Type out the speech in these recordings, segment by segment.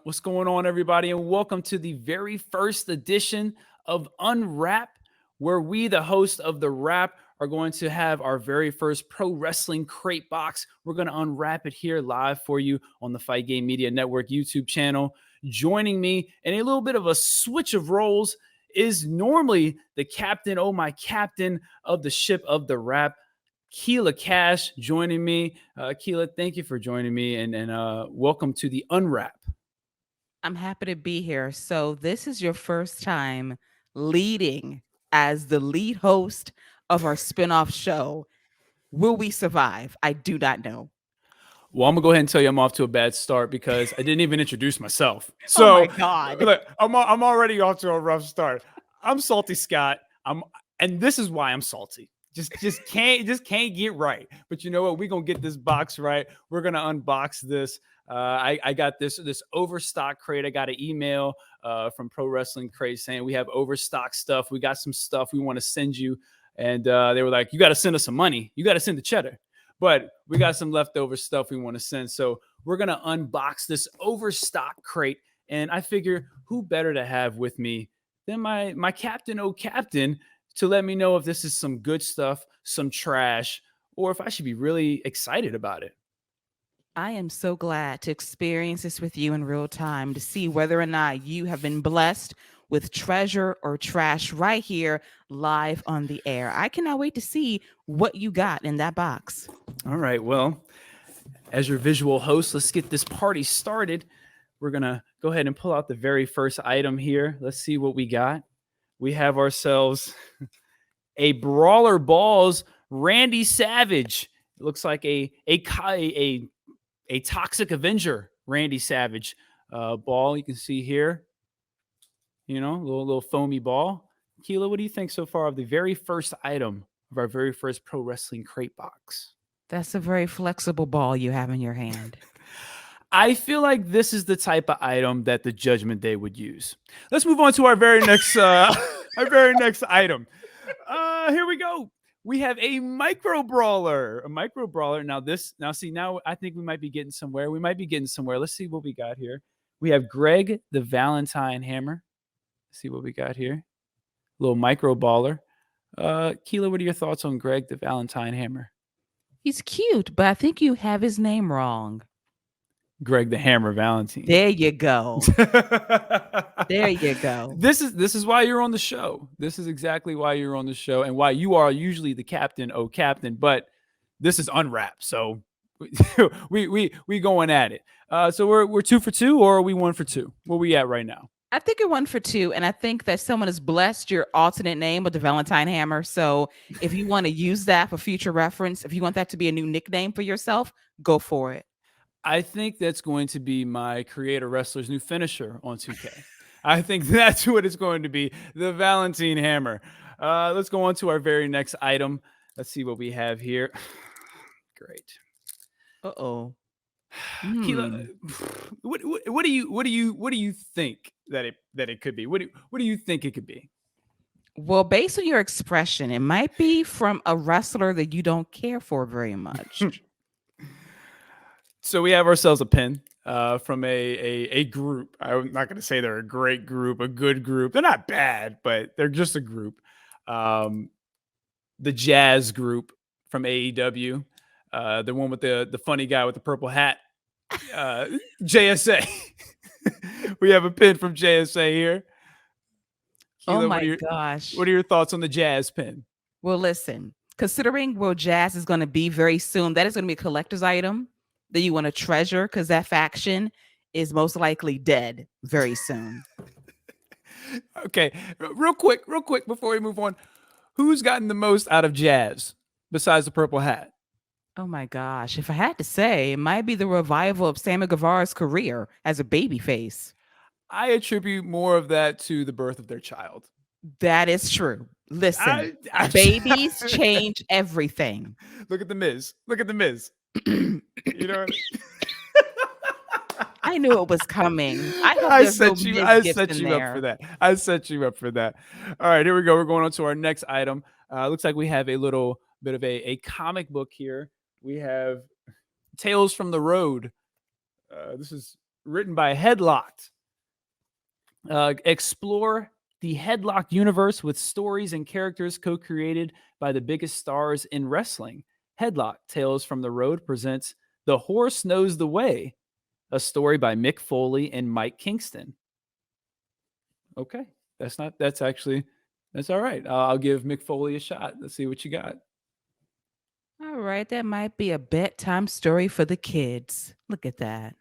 What's going on, everybody? And welcome to the very first edition of UNWRAP, where we, the host of the Wrap, are going to have our very first pro wrestling crate box. We're going to unwrap it here live for you on the Fight Game Media Network YouTube channel. Joining me in a little bit of a switch of roles is normally the captain, oh my captain of the ship of the Wrap, Keila Cash, joining me. Keila, thank you for joining me, and welcome to the Unwrap. I'm happy to be here. So, this is your first time leading as the lead host of our spinoff show. Will we survive? I do not know. Well, I'm gonna go ahead and tell you I'm off to a bad start because I didn't even introduce myself. Oh my So, God. look, I'm already off to a rough start. I'm Salty Scott. And this is why I'm salty. Just can't get right. But you know what? We're gonna get this box right. We're gonna unbox this. I got this overstock crate. I got an email from Pro Wrestling Crate saying we have overstock stuff. We got some stuff we want to send you, and they were like, "You got to send us some money. You got to send the cheddar." But we got some leftover stuff we want to send. So we're gonna unbox this overstock crate, and I figure who better to have with me than my captain, oh captain, to let me know if this is some good stuff, some trash, or if I should be really excited about it. I am so glad to experience this with you in real time to see whether or not you have been blessed with treasure or trash right here live on the air. I cannot wait to see what you got in that box. All right. Well, as your visual host, let's get this party started. We're going to go ahead and pull out the very first item here. Let's see what we got. We have ourselves a Brawler Balls Randy Savage. It looks like a Toxic Avenger Randy Savage ball. You can see here, little foamy ball. Keila, what do you think so far of the very first item of our very first pro wrestling crate box? That's a very flexible ball you have in your hand. I feel like this is the type of item that the Judgment Day would use. Let's move on to our very next our very next item. Here we go. We have a micro brawler. A micro brawler. Now I think we might be getting somewhere. Let's see what we got here. We have Greg the Valentine Hammer. Let's see what we got here. Little micro baller. Keila, what are your thoughts on Greg the Valentine Hammer? He's cute, but I think you have his name wrong. Greg the Hammer Valentine. There you go. There you go. This is why you're on the show. This is exactly why you're on the show and why you are usually the captain, oh captain, but this is unwrapped. So we going at it. So we're 2 for 2 or are we 1 for 2? Where we at right now? I think you're 1 for 2, and I think that someone has blessed your alternate name with the Valentine Hammer. So if you want to use that for future reference, if you want that to be a new nickname for yourself, go for it. I think that's going to be my creator wrestler's new finisher on 2K. I think that's what it's going to be, the Valentine Hammer. Let's go on to our very next item. Let's see what we have here. Great. Uh-oh. Keila, what do you think that it could be? What do you think it could be? Well, based on your expression, it might be from a wrestler that you don't care for very much. So we have ourselves a pin from a group. I'm not going to say they're a great group, a good group. They're not bad, but they're just a group. The Jazz group from AEW, the one with the funny guy with the purple hat, JSA. We have a pin from JSA here. Oh Keila, my gosh. what are your thoughts on the Jazz pin? Well, listen, considering where Jazz is going to be very soon, that is going to be a collector's item that you want to treasure because that faction is most likely dead very soon. Okay, real quick before we move on, who's gotten the most out of Jazz besides the purple hat? Oh my gosh. If I had to say, it might be the revival of Sammy Guevara's career as a babyface. I attribute more of that to the birth of their child. That is true. Listen, I babies change everything. Look at the Miz. You know, I knew it was coming. I hope I there's no set you. Miz I gifts set in you there. up for that. I set you up for that. All right, here we go. We're going on to our next item. Looks like we have a little bit of a comic book here. We have Tales from the Road. This is written by Headlocked. Explore the Headlocked universe with stories and characters co-created by the biggest stars in wrestling. Headlock Tales from the Road presents The Horse Knows the Way, a story by Mick Foley and Mike Kingston. Okay, that's all right. I'll give Mick Foley a shot. Let's see what you got. All right, that might be a bedtime story for the kids. Look at that.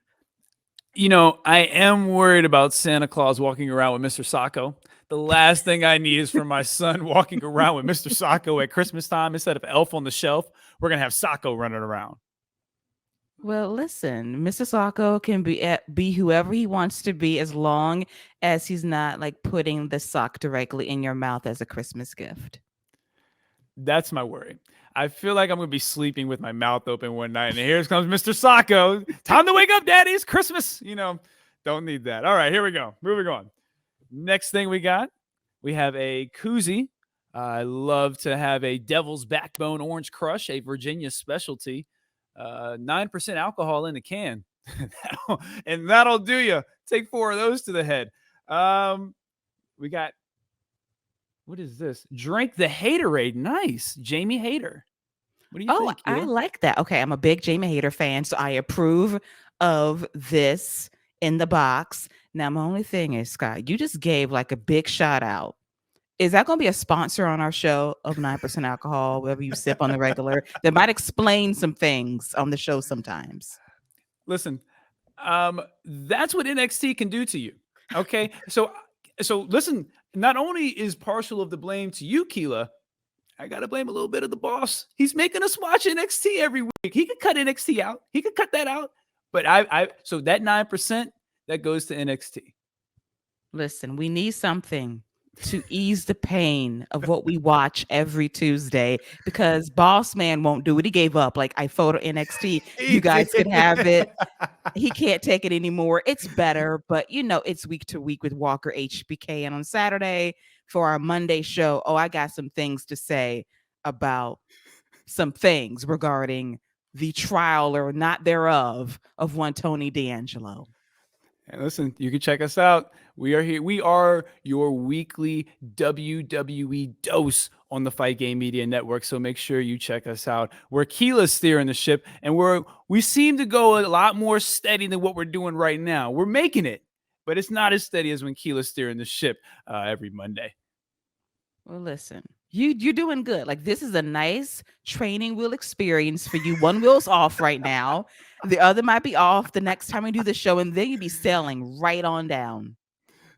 I am worried about Santa Claus walking around with Mr. Sacco. The last thing I need is for my son walking around with Mr. Sacco at Christmas time. Instead of Elf on the Shelf, we're going to have Sacco running around. Well, listen, Mr. Sacco can be whoever he wants to be as long as he's not like putting the sock directly in your mouth as a Christmas gift. That's my worry. I feel like I'm going to be sleeping with my mouth open one night, and here comes Mr. Sacco. Time to wake up, Daddy. It's Christmas. Don't need that. All right, here we go. Moving on. Next thing we have a koozie. I love to have a Devil's Backbone Orange Crush, a Virginia specialty. 9% alcohol in the can. and that'll do you. Take 4 of those to the head. We got, what is this? Drink the Haterade. Nice. Jamie Hater. What do you think? I Keila? like that. Okay, I'm a big Jamie Hater fan, so I approve of this in the box. Now, my only thing is, Scott, you just gave like a big shout out. Is that going to be a sponsor on our show of 9% alcohol, wherever you sip on the regular? That might explain some things on the show sometimes. Listen, that's what NXT can do to you. Okay, so listen. Not only is partial of the blame to you, Keila, I gotta blame a little bit of the boss. He's making us watch NXT every week. He could cut NXT out. He could cut that out. But so that 9% that goes to NXT. Listen, we need something to ease the pain of what we watch every Tuesday because Boss Man won't do it. He gave up. Like, I photo NXT. You guys could have it. He can't take it anymore. It's better, but it's week to week with Walker HBK. And on Saturday for our Monday show, I got some things to say about some things regarding the trial or not thereof of one Tony D'Angelo. And listen, you can check us out. We are here. We are your weekly WWE dose on the Fight Game Media Network. So make sure you check us out. We're Keila's steering the ship, and we seem to go a lot more steady than what we're doing right now. We're making it, but it's not as steady as when Keila's steering the ship every Monday. Well, listen, you're doing good. Like, this is a nice training wheel experience for you. One wheel's off right now. The other might be off the next time we do the show, and then you'll be sailing right on down.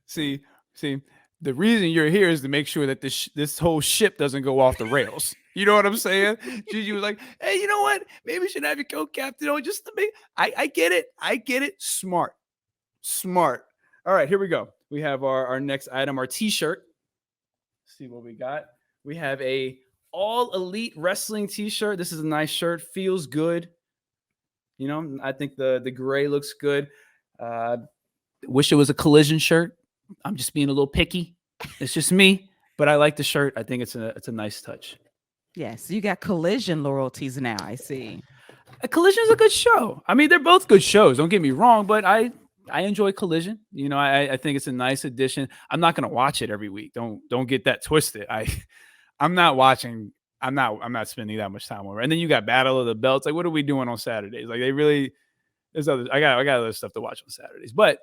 See, the reason you're here is to make sure that this whole ship doesn't go off the rails. You know what I'm saying? Juju was like, hey, you know what? Maybe we should have your co-captain on just to make. I get it. I get it. Smart. All right, here we go. We have our next item, our T-shirt. Let's see what we got. We have a All Elite Wrestling T-shirt. This is a nice shirt. Feels good. I think the gray looks good. Wish it was a Collision shirt. I'm just being a little picky. It's just me, but I like the shirt. I think it's a nice touch. Yes, you got Collision loyalties now. I see. Collision is a good show. I mean, they're both good shows. Don't get me wrong, but I enjoy Collision. I think it's a nice addition. I'm not gonna watch it every week. Don't get that twisted. I'm not watching. I'm not spending that much time over. And then you got Battle of the Belts. Like, what are we doing on Saturdays? Like, there's other. I got other stuff to watch on Saturdays. But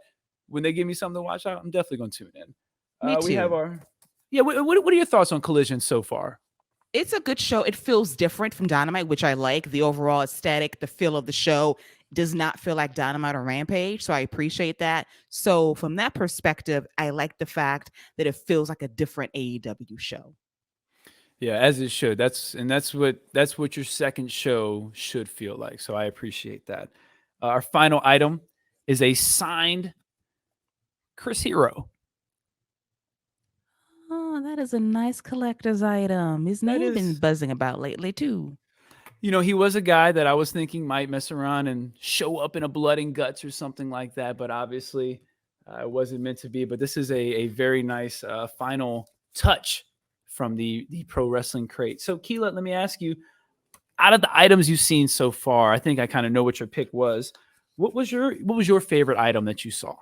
when they give me something to watch, I'm definitely gonna tune in. Me too. We have What are your thoughts on Collision so far? It's a good show. It feels different from Dynamite, which I like. The overall aesthetic, the feel of the show does not feel like Dynamite or Rampage. So I appreciate that. So from that perspective, I like the fact that it feels like a different AEW show. Yeah, as it should. That's what your second show should feel like. So I appreciate that. Our final item is a signed Chris Hero. Oh, that is a nice collector's item. His name been buzzing about lately too. He was a guy that I was thinking might mess around and show up in a Blood and Guts or something like that, but obviously it wasn't meant to be. But this is a very nice final touch from the Pro Wrestling Crate. So, Keila, let me ask you, out of the items you've seen so far, I think I kind of know what your pick was. What was your favorite item that you saw?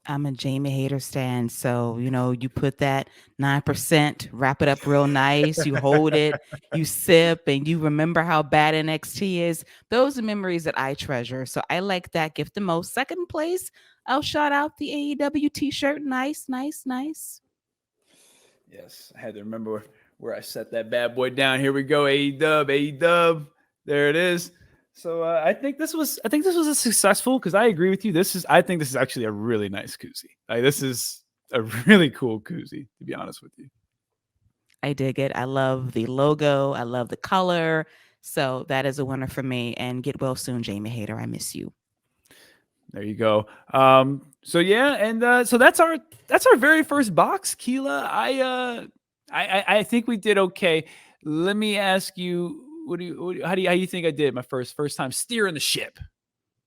I'm a Jamie Hater stan. So, you put that 9%, wrap it up real nice, you hold it, you sip, and you remember how bad NXT is. Those are memories that I treasure. So I like that gift the most. Second place, I'll shout out the AEW t-shirt. Nice, nice, nice. Yes, I had to remember where I set that bad boy down. Here we go, AEW. There it is. So I think this was a successful, because I agree with you. I think this is actually a really nice koozie. Like, this is a really cool koozie, to be honest with you. I dig it. I love the logo. I love the color. So that is a winner for me. And get well soon, Jamie Hater. I miss you. There you go. So yeah, and so that's our very first box, Keila. I think we did okay. Let me ask you, how do you think I did my first time steering the ship?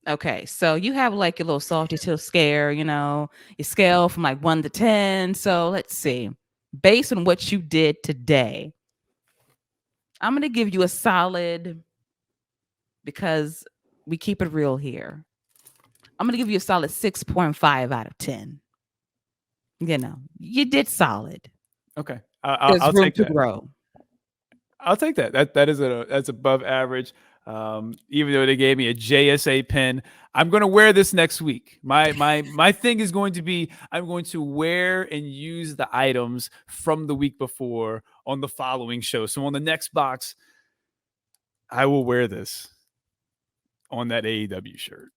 Okay, so you have like your little salty till scare, your scale from like 1 to 10. So let's see. Based on what you did today, I'm gonna give you a solid, because we keep it real here. I'm gonna give you a solid 6.5 out of 10. You did solid. Okay, There's I'll room take to that. grow. I'll take that. That's above average. Even though they gave me a JSA pin, I'm going to wear this next week. My thing is going to be, I'm going to wear and use the items from the week before on the following show. So on the next box, I will wear this on that AEW shirt.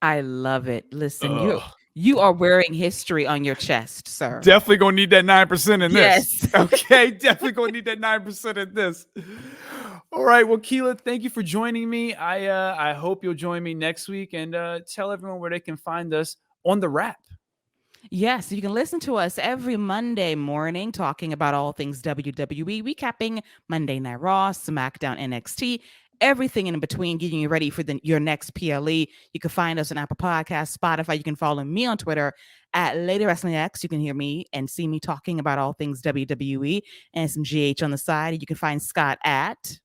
I love it. Listen, you Ugh. you are wearing history on your chest, sir. Definitely gonna need that 9% in this. Yes. Okay, definitely gonna need that 9% in this. All right, well, Keila, thank you for joining me. I hope you'll join me next week, and tell everyone where they can find us on the wrap. Yes, you can listen to us every Monday morning talking about all things WWE, recapping Monday Night Raw, SmackDown, NXT, everything in between, getting you ready for your next PLE. You can find us on Apple Podcasts, Spotify. You can follow me on Twitter at Lady Wrestling X. You can hear me and see me talking about all things WWE and some GH on the side. You can find Scott at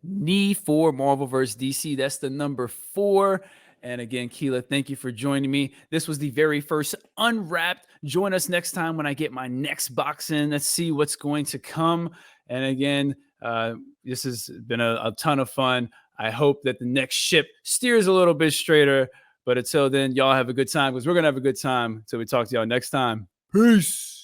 Knee for Marvelverse DC. That's the number 4. And again, Keila, thank you for joining me. This was the very first Unwrapped. Join us next time when I get my next box in. Let's see what's going to come. And again, this has been a ton of fun. I hope that the next ship steers a little bit straighter. But until then, y'all have a good time, because we're going to have a good time until we talk to y'all next time. Peace.